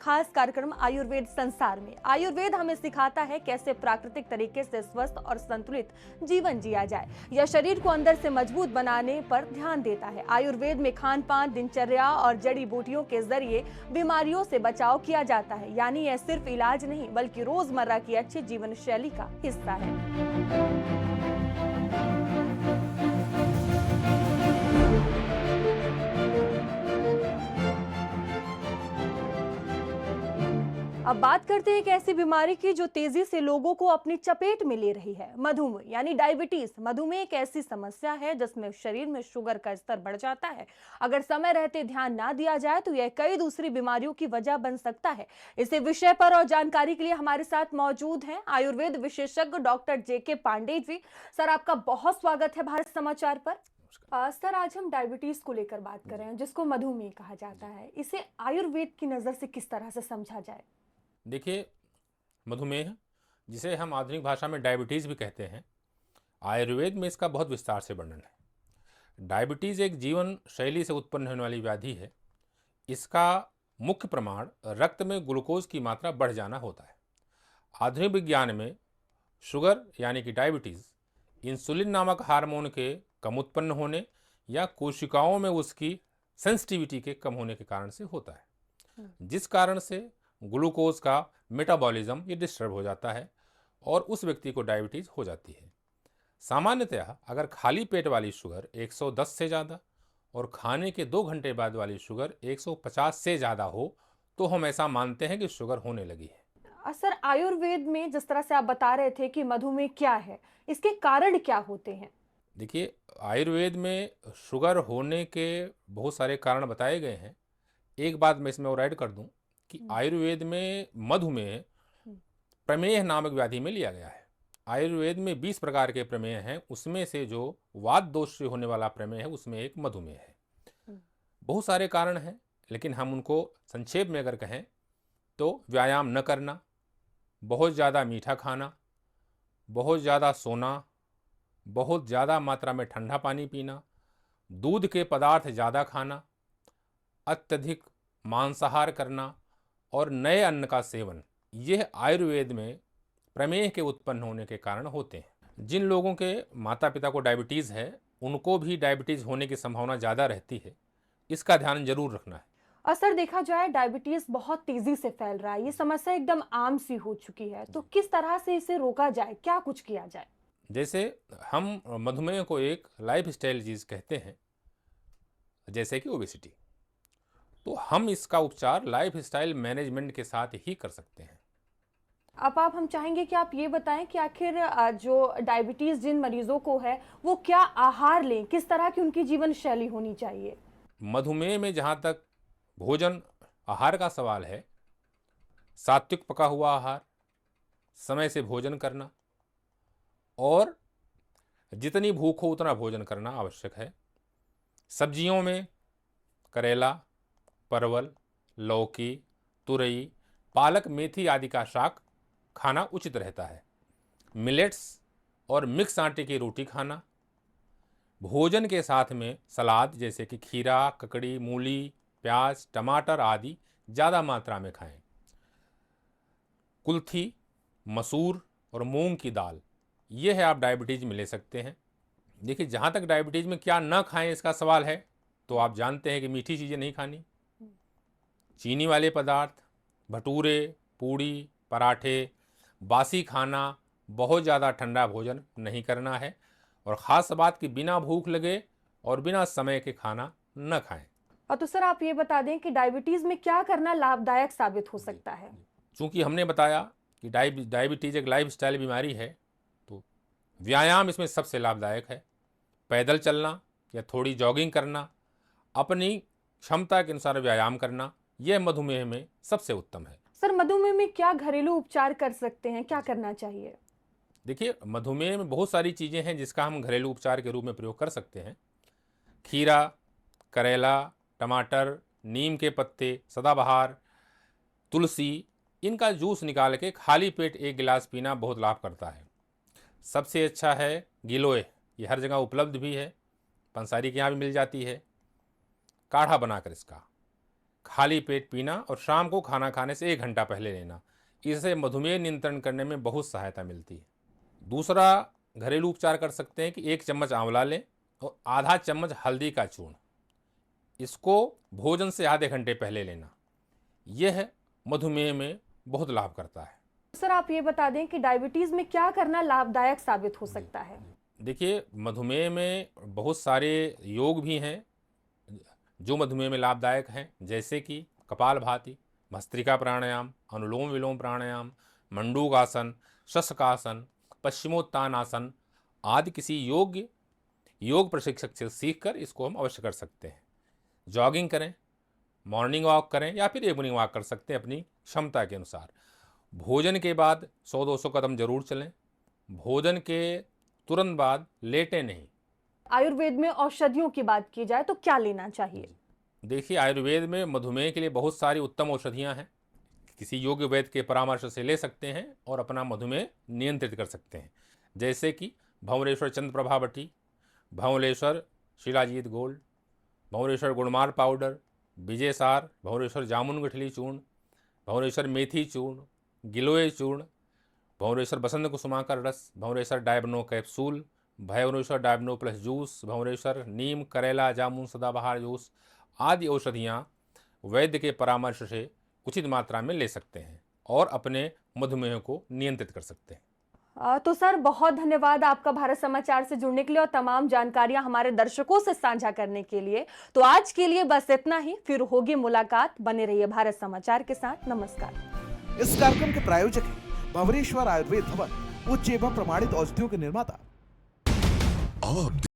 खास कार्यक्रम आयुर्वेद संसार में। आयुर्वेद हमें सिखाता है कैसे प्राकृतिक तरीके से स्वस्थ और संतुलित जीवन जिया जाए। यह शरीर को अंदर से मजबूत बनाने पर ध्यान देता है। आयुर्वेद में खान पान, दिनचर्या और जड़ी बूटियों के जरिए बीमारियों से बचाव किया जाता है। यानी यह सिर्फ इलाज नहीं बल्कि रोजमर्रा की अच्छी जीवन शैली का हिस्सा है। अब बात करते हैं एक ऐसी बीमारी की जो तेजी से लोगों को अपनी चपेट में ले रही है, मधुमेह यानी डायबिटीज। मधुमेह एक ऐसी समस्या है जिसमें शरीर में शुगर का स्तर बढ़ जाता है। अगर समय रहते ध्यान ना दिया जाए तो यह कई दूसरी बीमारियों की वजह बन सकता है। इसी विषय पर और जानकारी के लिए हमारे साथ मौजूद हैं आयुर्वेद विशेषज्ञ doctor JK Pandey ji. Sir, आपका बहुत स्वागत है भारत समाचार पर। सर, आज हम डायबिटीज को लेकर बात कर रहे हैं जिसको मधुमेह कहा जाता है। इसे आयुर्वेद की नजर से किस तरह से समझा जाए? देखिए, मधुमेह, जिसे हम आधुनिक भाषा में डायबिटीज़ भी कहते हैं, आयुर्वेद में इसका बहुत विस्तार से वर्णन है। डायबिटीज़ एक जीवन शैली से उत्पन्न होने वाली व्याधि है। इसका मुख्य प्रमाण रक्त में ग्लूकोज की मात्रा बढ़ जाना होता है। आधुनिक विज्ञान में शुगर यानी कि डायबिटीज़ इंसुलिन नामक हार्मोन के कम उत्पन्न होने या कोशिकाओं में उसकी सेंसिटिविटी के कम होने के कारण से होता है, जिस कारण से ग्लूकोज का मेटाबॉलिज्म ये डिस्टर्ब हो जाता है और उस व्यक्ति को डायबिटीज़ हो जाती है। सामान्यतः अगर खाली पेट वाली शुगर 110 से ज़्यादा और खाने के 2 घंटे बाद वाली शुगर 150 से ज़्यादा हो तो हम ऐसा मानते हैं कि शुगर होने लगी है। सर, आयुर्वेद में जिस तरह से आप बता रहे थे कि मधुमेह क्या है, इसके कारण क्या होते हैं? देखिए, आयुर्वेद में शुगर होने के बहुत सारे कारण बताए गए हैं। एक बात मैं इसमें और ऐड कर दूं कि आयुर्वेद में मधुमेह प्रमेह नामक व्याधि में लिया गया है। आयुर्वेद में 20 प्रकार के प्रमेह हैं, उसमें से जो वात दोष से होने वाला प्रमेह है उसमें एक मधुमेह है। बहुत सारे कारण हैं, लेकिन हम उनको संक्षेप में अगर कहें तो व्यायाम न करना, बहुत ज़्यादा मीठा खाना, बहुत ज़्यादा सोना, बहुत ज़्यादा मात्रा में ठंडा पानी पीना, दूध के पदार्थ ज़्यादा खाना, अत्यधिक मांसाहार करना और नए अन्न का सेवन, यह आयुर्वेद में प्रमेह के उत्पन्न होने के कारण होते हैं। जिन लोगों के माता पिता को डायबिटीज़ है उनको भी डायबिटीज़ होने की संभावना ज़्यादा रहती है। इसका ध्यान जरूर रखना है। और सर, देखा जाए डायबिटीज बहुत तेजी से फैल रहा है, ये समस्या एकदम आम सी हो चुकी है, तो किस तरह से इसे रोका जाए, क्या कुछ किया जाए? जैसे हम मधुमेह को एक लाइफ स्टाइल चीज़ कहते हैं, जैसे कि ओबेसिटी, तो हम इसका उपचार लाइफ स्टाइल मैनेजमेंट के साथ ही कर सकते हैं। अब आप हम चाहेंगे कि आप ये बताएं कि आखिर जो डायबिटीज जिन मरीजों को है वो क्या आहार लें, किस तरह की उनकी जीवन शैली होनी चाहिए? मधुमेह में जहाँ तक भोजन आहार का सवाल है, सात्विक पका हुआ आहार, समय से भोजन करना और जितनी भूख हो उतना भोजन करना आवश्यक है। सब्जियों में करेला, परवल, लौकी, तुरई, पालक, मेथी आदि का शाक खाना उचित रहता है। मिलेट्स और मिक्स आटे की रोटी खाना, भोजन के साथ में सलाद जैसे कि खीरा, ककड़ी, मूली, प्याज, टमाटर आदि ज़्यादा मात्रा में खाएं। कुल्थी, मसूर और मूंग की दाल, ये है आप डायबिटीज़ में ले सकते हैं। देखिए, जहाँ तक डायबिटीज़ में क्या ना खाएं इसका सवाल है, तो आप जानते हैं कि मीठी चीज़ें नहीं खानी, चीनी वाले पदार्थ, भटूरे, पूड़ी, पराठे, बासी खाना, बहुत ज़्यादा ठंडा भोजन नहीं करना है और ख़ास बात कि बिना भूख लगे और बिना समय के खाना न खाएं। और तो सर, आप ये बता दें कि डायबिटीज में क्या करना लाभदायक साबित हो सकता है? चूँकि हमने बताया कि डायबिटीज़ एक लाइफ स्टाइल बीमारी है, तो व्यायाम इसमें सबसे लाभदायक है। पैदल चलना या थोड़ी जॉगिंग करना, अपनी क्षमता के अनुसार व्यायाम करना, यह मधुमेह में सबसे उत्तम है। सर, मधुमेह में क्या घरेलू उपचार कर सकते हैं, क्या करना चाहिए? देखिए, मधुमेह में बहुत सारी चीज़ें हैं जिसका हम घरेलू उपचार के रूप में प्रयोग कर सकते हैं। खीरा, करेला, टमाटर, नीम के पत्ते, सदाबहार, तुलसी, इनका जूस निकाल के खाली पेट 1 गिलास पीना बहुत लाभ करता है। सबसे अच्छा है गिलोय, ये हर जगह उपलब्ध भी है, पंसारी के यहाँ भी मिल जाती है। काढ़ा बनाकर इसका खाली पेट पीना और शाम को खाना खाने से 1 घंटा पहले लेना। इससे मधुमेह नियंत्रण करने में बहुत सहायता मिलती है। दूसरा घरेलू उपचार कर सकते हैं कि 1 चम्मच आंवला लें और आधा चम्मच हल्दी का चूर्ण, इसको भोजन से आधे घंटे पहले लेना। यह मधुमेह में बहुत लाभ करता है। सर आप ये बता दें कि डायबिटीज में क्या करना लाभदायक साबित हो सकता है? देखिए, मधुमेह में बहुत सारे योग भी हैं जो मधुमेह में लाभदायक हैं, जैसे कि कपालभाति, भस्त्रिका प्राणायाम, अनुलोम विलोम प्राणायाम, मंडूकासन, शशकासन, पश्चिमोत्तानासन आदि किसी योग प्रशिक्षक से सीखकर इसको हम अवश्य कर सकते हैं। जॉगिंग करें, मॉर्निंग वॉक करें या फिर इवनिंग वॉक कर सकते हैं अपनी क्षमता के अनुसार। भोजन के बाद 100-200 कदम जरूर चलें। भोजन के तुरंत बाद लेटें नहीं। आयुर्वेद में औषधियों की बात की जाए तो क्या लेना चाहिए? देखिए, आयुर्वेद में मधुमेह के लिए बहुत सारी उत्तम औषधियां हैं। किसी योग्य वैद्य के परामर्श से ले सकते हैं और अपना मधुमेह नियंत्रित कर सकते हैं, जैसे कि भंवरेश्वर चंद्रप्रभा बटी, भंवरेश्वर शिलाजीत गोल्ड, भंवरेश्वर गुणमार पाउडर, विजयसार, भंवरेश्वर जामुन गठली चूर्ण, भंवरेश्वर मेथी चूर्ण, गिलोय चूर्ण, भंवरेश्वर बसंत कुसुमाकर रस, भंवरेश्वर डायबनो कैप्सूल, भंवरेश्वर डायबनो प्लस जूस, भंवरेश्वर नीम करेला जामुन सदाबहार जूस आदि औषधियाँ वैद्य के परामर्श से उचित मात्रा में ले सकते हैं और अपने मधुमेह को नियंत्रित कर सकते हैं। तो सर बहुत धन्यवाद आपका भारत समाचार से जुड़ने के लिए और तमाम जानकारियां हमारे दर्शकों से साझा करने के लिए। तो आज के लिए बस इतना ही, फिर होगी मुलाकात। बने रहिए भारत समाचार के साथ। नमस्कार। इस कार्यक्रम के प्रायोजक हैं भंवरेश्वर आयुर्वेद भवन, उच्च एवं प्रमाणित औषधियों के निर्माता। और